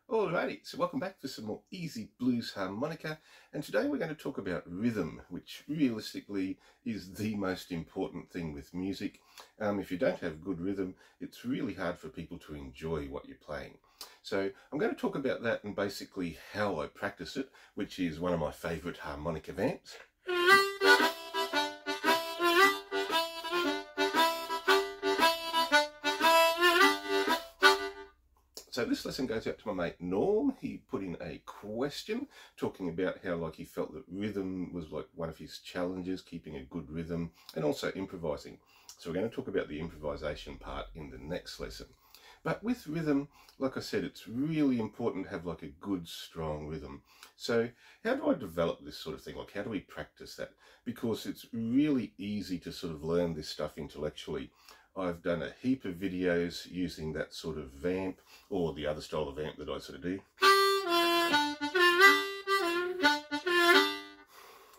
Alrighty, so welcome back for some more easy blues harmonica, and today we're going to talk about rhythm, which realistically is the most important thing with music. If you don't have good rhythm, it's really hard for people to enjoy what you're playing. So I'm going to talk about that and basically how I practice it, which is one of my favourite harmonica vamps. So this lesson goes out to my mate Norm. He put in a question talking about how he felt that rhythm was one of his challenges, keeping a good rhythm and also improvising. So we're going to talk about the improvisation part in the next lesson. But with rhythm, like I said, it's really important to have a good, strong rhythm. So how do I develop this sort of thing? How do we practice that? Because it's really easy to sort of learn this stuff intellectually. I've done a heap of videos using that sort of vamp, or the other style of vamp that I sort of do.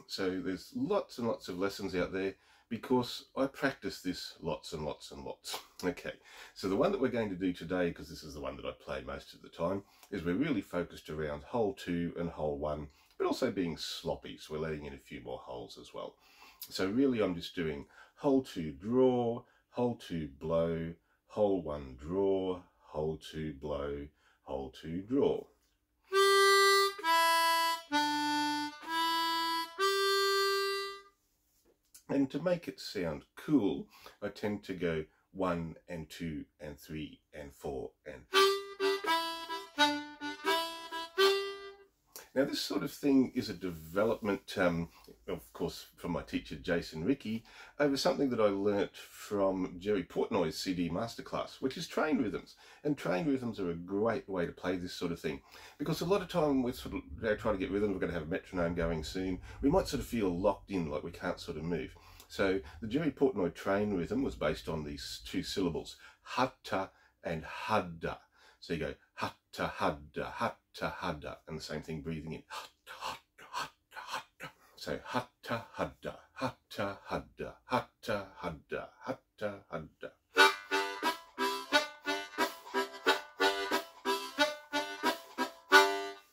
So there's lots and lots of lessons out there because I practice this lots and lots and lots. Okay, so the one that we're going to do today, because this is the one that I play most of the time, is we're really focused around hole 2 and hole 1, but also being sloppy, so we're letting in a few more holes as well. So really I'm just doing hole 2 draw, hole 2 blow, hole 1 draw, hole 2 blow, hole 2 draw. And to make it sound cool, I tend to go 1 and 2 and 3 and 4 and... Now this sort of thing is a development, of course, from my teacher Jason Rickey, over something that I learnt from Jerry Portnoy's CD Masterclass, which is train rhythms. And train rhythms are a great way to play this sort of thing, because a lot of time we're sort of trying to get rhythm, we're going to have a metronome going soon, we might sort of feel locked in, like we can't sort of move. So the Jerry Portnoy train rhythm was based on these 2 syllables, hatta and hadda. So you go hatta hadda, hatta hadda, and the same thing breathing in. Hatta hadda, hatta hadda. So hatta hadda, hatta hadda, hatta hadda, hatta hadda.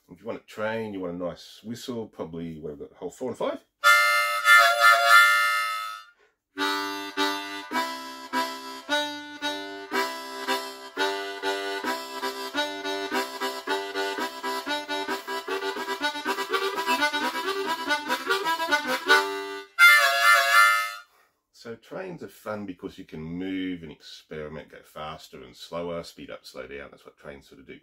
If you want a train, you want a nice whistle, probably what I've got, hole 4 and 5. So trains are fun because you can move and experiment, go faster and slower, speed up, slow down. That's what trains sort of do.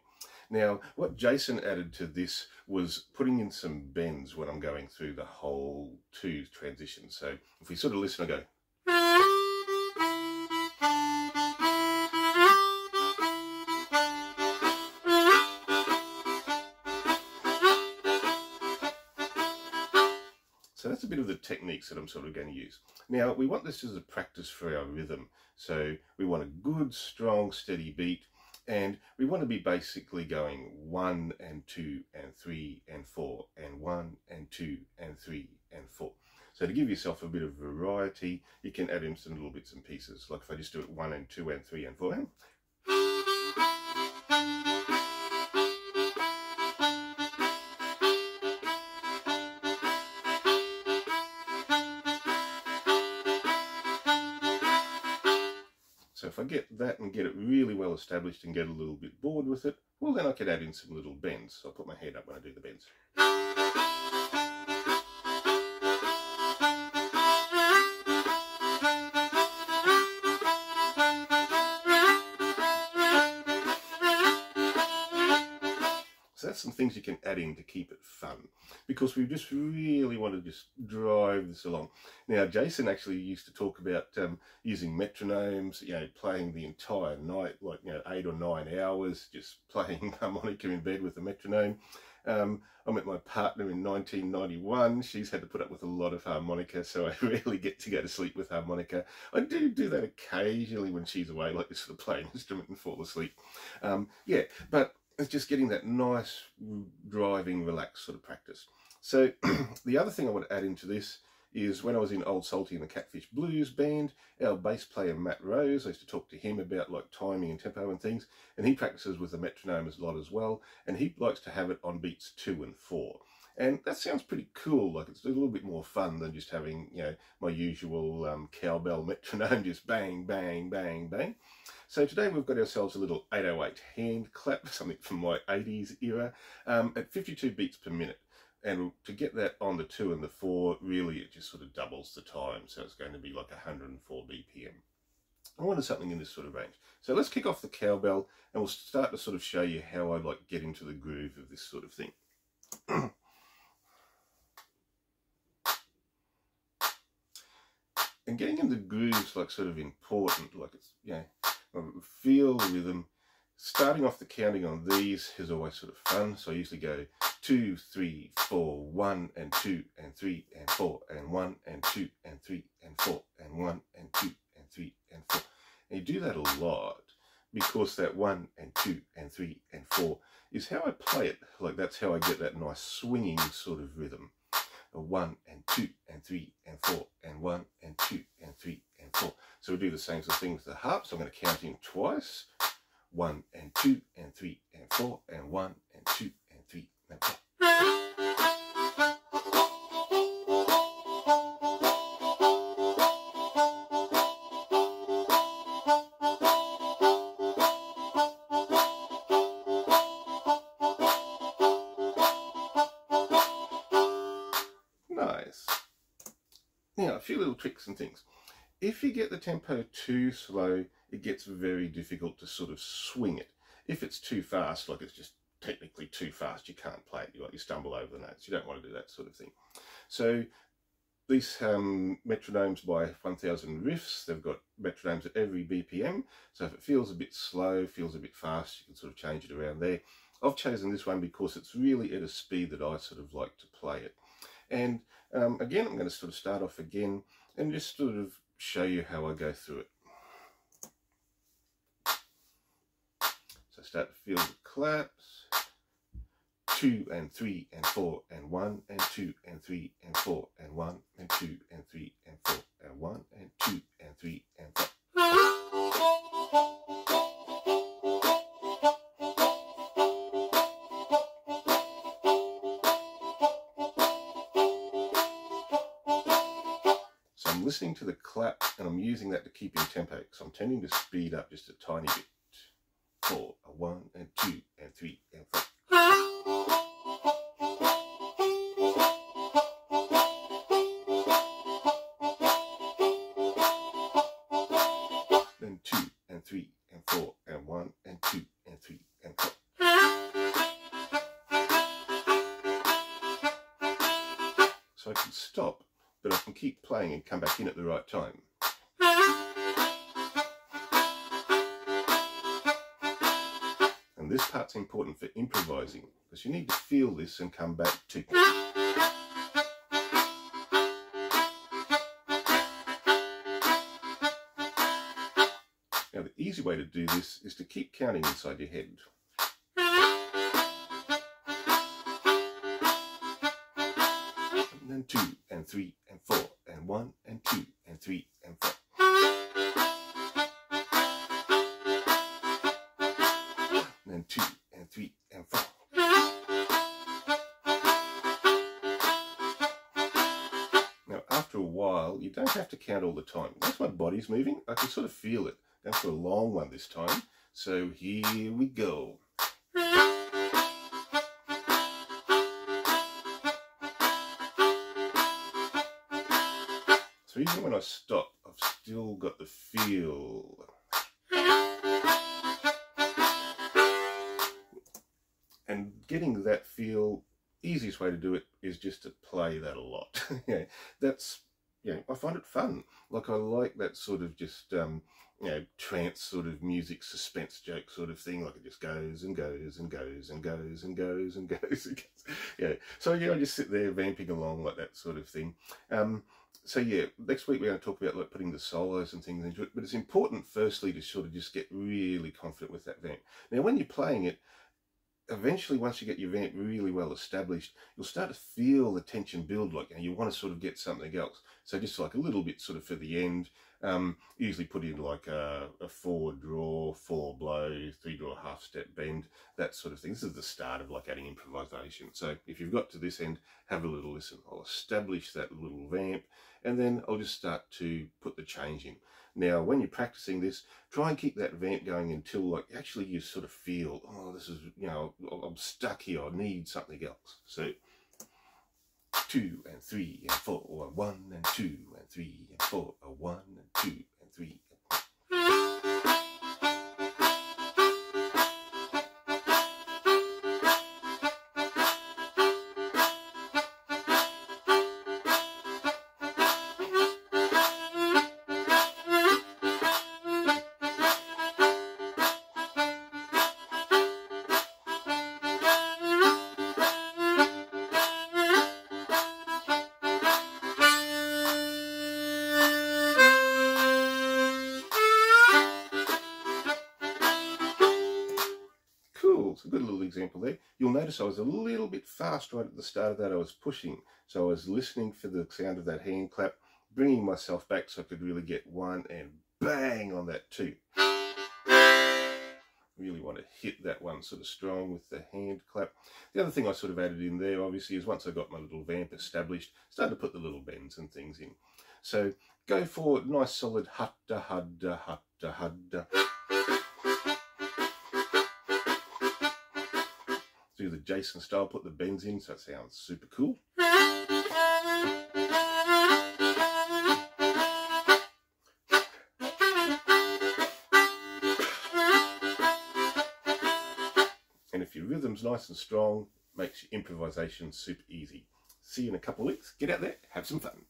Now, what Jason added to this was putting in some bends when I'm going through the hole 2 transition. So if we sort of listen, I go... So that's a bit of the techniques that I'm sort of going to use. Now, we want this as a practice for our rhythm. So we want a good, strong, steady beat. And we want to be basically going 1 and 2 and 3 and 4 and 1 and 2 and 3 and 4. So to give yourself a bit of variety, you can add in some little bits and pieces. Like if I just do it 1 and 2 and 3 and 4. So if I get that and get it really well established and get a little bit bored with it, well then I could add in some little bends. So I'll put my head up when I do the bends. So that's some things you can add in to keep it fun, because we just really want to just drive this along. Now, Jason actually used to talk about using metronomes, playing the entire night, 8 or 9 hours, just playing harmonica in bed with a metronome. I met my partner in 1991. She's had to put up with a lot of harmonica, so I rarely get to go to sleep with harmonica. I do that occasionally when she's away, like to sort of play an instrument and fall asleep. Yeah, but it's just getting that nice driving, relaxed sort of practice. So the other thing I want to add into this is when I was in Old Salty and the Catfish Blues band, our bass player Matt Rose, I used to talk to him about like timing and tempo and things, and he practices with the metronome a lot as well, and he likes to have it on beats 2 and 4. And that sounds pretty cool, like it's a little bit more fun than just having, you know, my usual cowbell metronome, just bang, bang, bang, bang. So today we've got ourselves a little 808 hand clap, something from my 80s era, at 52 beats per minute. And to get that on the 2 and the 4, really it just sort of doubles the time, so it's going to be like 104 BPM. I wanted something in this sort of range. So let's kick off the cowbell, and we'll start to sort of show you how I like get into the groove of this sort of thing. And getting in the grooves like sort of important, like it's, you know, feel the rhythm. Starting off the counting on these is always sort of fun, so I usually go 2, 3, 4, 1 and 2 and 3 and 4 and 1 and 2 and 3 and 4 and 1 and 2 and 3 and 4. And you do that a lot because that 1 and 2 and 3 and 4 is how I play it. Like that's how I get that nice swinging sort of rhythm. A 1 and 2 and 3 and 4 and 1 and 2 and 3 and 4. So we do the same sort of thing with the harp. So I'm going to count in twice. 1 and 2 and 3 and 4 and 1 and 2 and 3 and 4. Nice. Now, a few little tricks and things. If you get the tempo too slow, it gets very difficult to sort of swing it. If it's too fast, like it's just technically too fast, you can't play it. You stumble over the notes. You don't want to do that sort of thing. So these metronomes by 1000 Riffs, they've got metronomes at every BPM. So if it feels a bit slow, feels a bit fast, you can sort of change it around there. I've chosen this one because it's really at a speed that I sort of like to play it. And again, I'm going to sort of start off again and just sort of show you how I go through it. So start to feel the claps. 2 and 3 and 4 and 1 and 2 and 3 and 4 and 1 and 2 and 3 and 4 and 1 and 2 and 3 and 4. So I'm listening to the clap and I'm using that to keep in tempo, so I'm tending to speed up just a tiny bit. 4, a 1 and 2 and 3 and 4. Then 2 and 3 and 4 and 1 and 2 and 3 and 4. So I can stop, but I can keep playing and come back in at the right time. And this part's important for improvising, because you need to feel this and come back to. Now the easy way to do this is to keep counting inside your head. And then 2 and 3 and 4 and 1 and 2 and 3 and 4. And then 2 and 3 and 4. Now after a while, you don't have to count all the time. Once my body's moving, I can sort of feel it. Going for a long one this time. So here we go. So even when I stop, I've still got the feel. And getting that feel, easiest way to do it is just to play that a lot. Yeah, that's, yeah, I find it fun. Like I like that sort of just, you know, trance sort of music, suspense joke sort of thing. Like it just goes and goes and goes and goes and goes and goes and goes. Yeah, so yeah, I just sit there vamping along like that sort of thing. So yeah, next week we're going to talk about like putting the solos and things into it, but it's important firstly to sort of just get really confident with that vamp. Now when you're playing it, eventually, once you get your vamp really well established, you'll start to feel the tension build, like, and you want to sort of get something else. So just like a little bit sort of for the end, usually put in like a 4-draw, 4-blow, 3-draw half-step bend, that sort of thing. This is the start of like adding improvisation. So if you've got to this end, have a little listen. I'll establish that little vamp, and then I'll just start to put the change in. Now, when you're practicing this, try and keep that vamp going until like actually you sort of feel, oh, this is, you know, I'm stuck here, I need something else. So 2 and 3 and 4, 1 and 2 and 3 and 4, 1 and 2 and 3 and 4. Cool, it's a good little example there. You'll notice I was a little bit fast right at the start of that. I was pushing, so I was listening for the sound of that hand clap, bringing myself back so I could really get 1 and bang on that 2. Really want to hit that one sort of strong with the hand clap. The other thing I sort of added in there, obviously, is once I got my little vamp established, started to put the little bends and things in. So go for nice solid hudda hudda hudda hudda. Do the Jason style, put the bends in, so it sounds super cool. And if your rhythm's nice and strong, makes your improvisation super easy. See you in a couple of weeks. Get out there, have some fun.